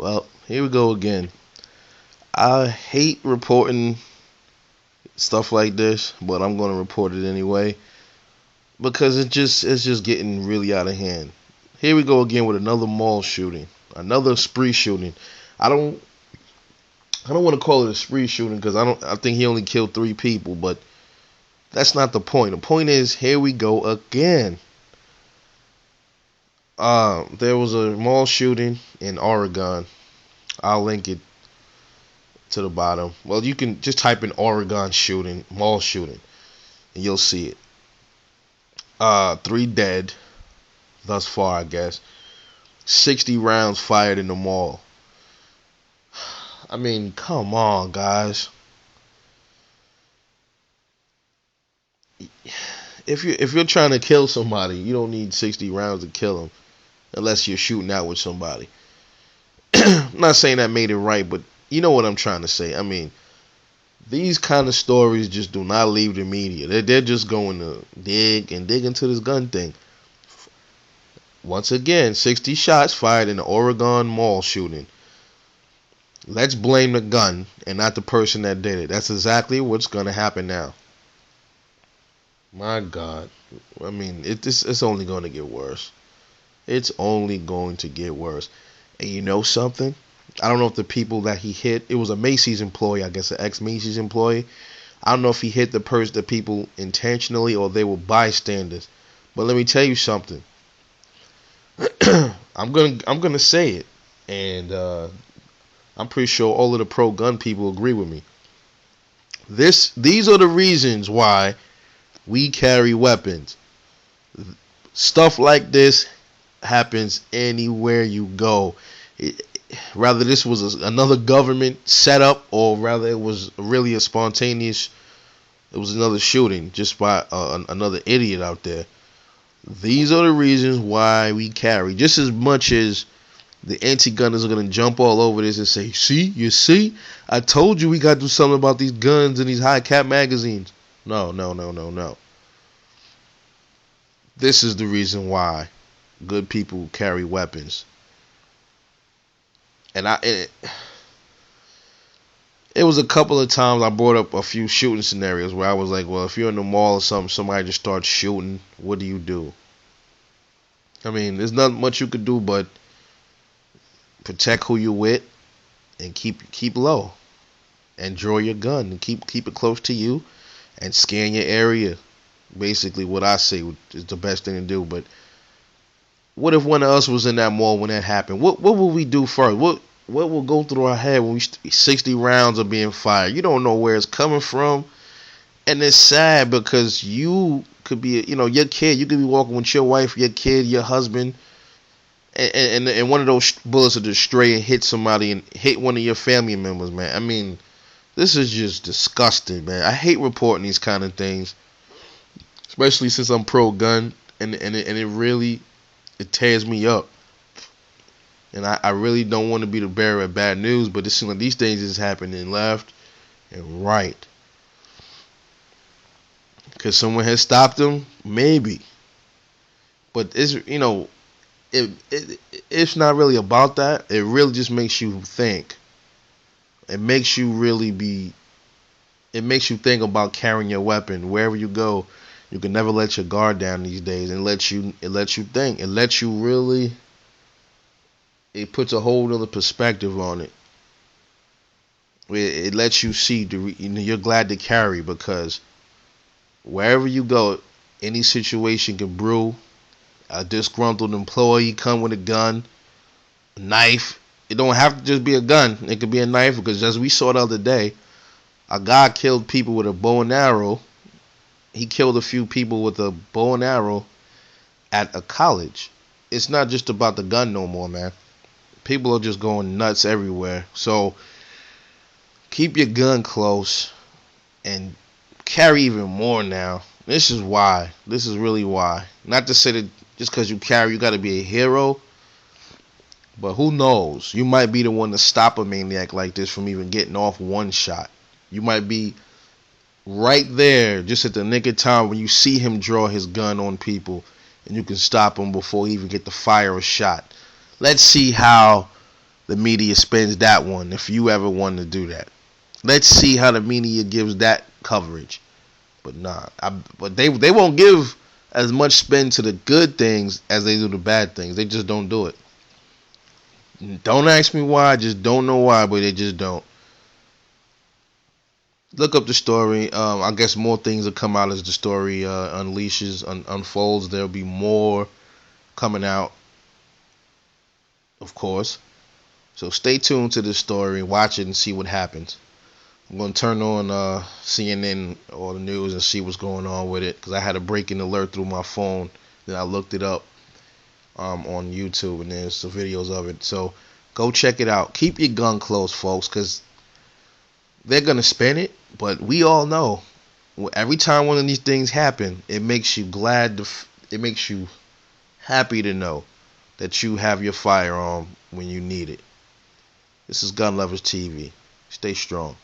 Well, here we go again. I hate reporting stuff like this, but I'm going to report it anyway because it's just getting really out of hand. Here we go again with another mall shooting, another spree shooting. I don't I don't want to call it a spree shooting because I think he only killed 3 people, but that's not the point. The point is here we go again. There was a mall shooting in Oregon. I'll link it to the bottom. Well, you can just type in Oregon shooting, mall shooting, and you'll see it. 3 dead thus far, I guess. 60 rounds fired in the mall. I mean, come on, guys. If you're trying to kill somebody, you don't need 60 rounds to kill them, unless you're shooting out with somebody. I'm not saying that made it right, but you know what I'm trying to say. I mean, these kind of stories just do not leave the media. They're just going to dig into this gun thing. Once again, 60 shots fired in the Oregon mall shooting. Let's blame the gun and not the person that did it. That's exactly what's going to happen now. My God. I mean, it's only going to get worse. It's only going to get worse. And you know something? I don't know if the people that he hit, it was a Macy's employee, I guess an ex-Macy's employee. I don't know if he hit the people intentionally or they were bystanders. But let me tell you something. I'm gonna say it, and I'm pretty sure all of the pro-gun people agree with me. These are the reasons why we carry weapons. Stuff like this happens anywhere you go. Rather this was another government setup, or rather it was really a spontaneous. It was another shooting just by another idiot out there. These are the reasons why we carry. Just as much as the anti-gunners are going to jump all over this and say, see, you see, I told you we got to do something about these guns and these high-cap magazines. No. This is the reason why good people carry weapons. And it was a couple of times I brought up a few shooting scenarios where I was like, well, if you're in the mall or something, somebody just starts shooting, what do you do? I mean, there's not much you could do but protect who you're with and keep low and draw your gun and keep it close to you and scan your area. Basically what I say is the best thing to do. But what if one of us was in that mall when that happened? What will we do first? What will go through our head when 60 rounds are being fired? You don't know where it's coming from. And it's sad because you could be, your kid, you could be walking with your wife, your kid, your husband, and one of those bullets will just stray and hit somebody and hit one of your family members, man. I mean, this is just disgusting, man. I hate reporting these kind of things, especially since I'm pro-gun, and it really, it tears me up. And I really don't want to be the bearer of bad news, but it seems like these things is happening left and right. Because someone has stopped them? Maybe. But it's not really about that. It really just makes you think. It makes you think about carrying your weapon. Wherever you go, you can never let your guard down these days. And it lets you think. It lets you really, it puts a whole other perspective on it. It lets you see, you're glad to carry, because wherever you go, any situation can brew. A disgruntled employee come with a gun, a knife. It don't have to just be a gun. It could be a knife, because as we saw the other day, a guy killed people with a bow and arrow. He killed a few people with a bow and arrow at a college. It's not just about the gun no more, man. People are just going nuts everywhere. So keep your gun close and carry even more now. This is why. This is really why. Not to say that just because you carry, you got to be a hero. But who knows? You might be the one to stop a maniac like this from even getting off one shot. You might be right there just at the nick of time when you see him draw his gun on people, and you can stop him before he even get to fire a shot. Let's see how the media spins that one if you ever want to do that. Let's see how the media gives that coverage. But nah, but they won't give as much spin to the good things as they do the bad things. They just don't do it. Don't ask me why. I just don't know why, but they just don't. Look up the story. I guess more things will come out as the story unfolds. There'll be more coming out, of course. So stay tuned to this story, watch it, and see what happens. I'm going to turn on CNN or the news and see what's going on with it, because I had a breaking alert through my phone. Then I looked it up on YouTube, and there's some videos of it. So go check it out. Keep your gun close, folks, because they're going to spin it. But we all know, every time one of these things happen, it makes you glad. It makes you happy to know that you have your firearm when you need it. This is Gun Lovers TV. Stay strong.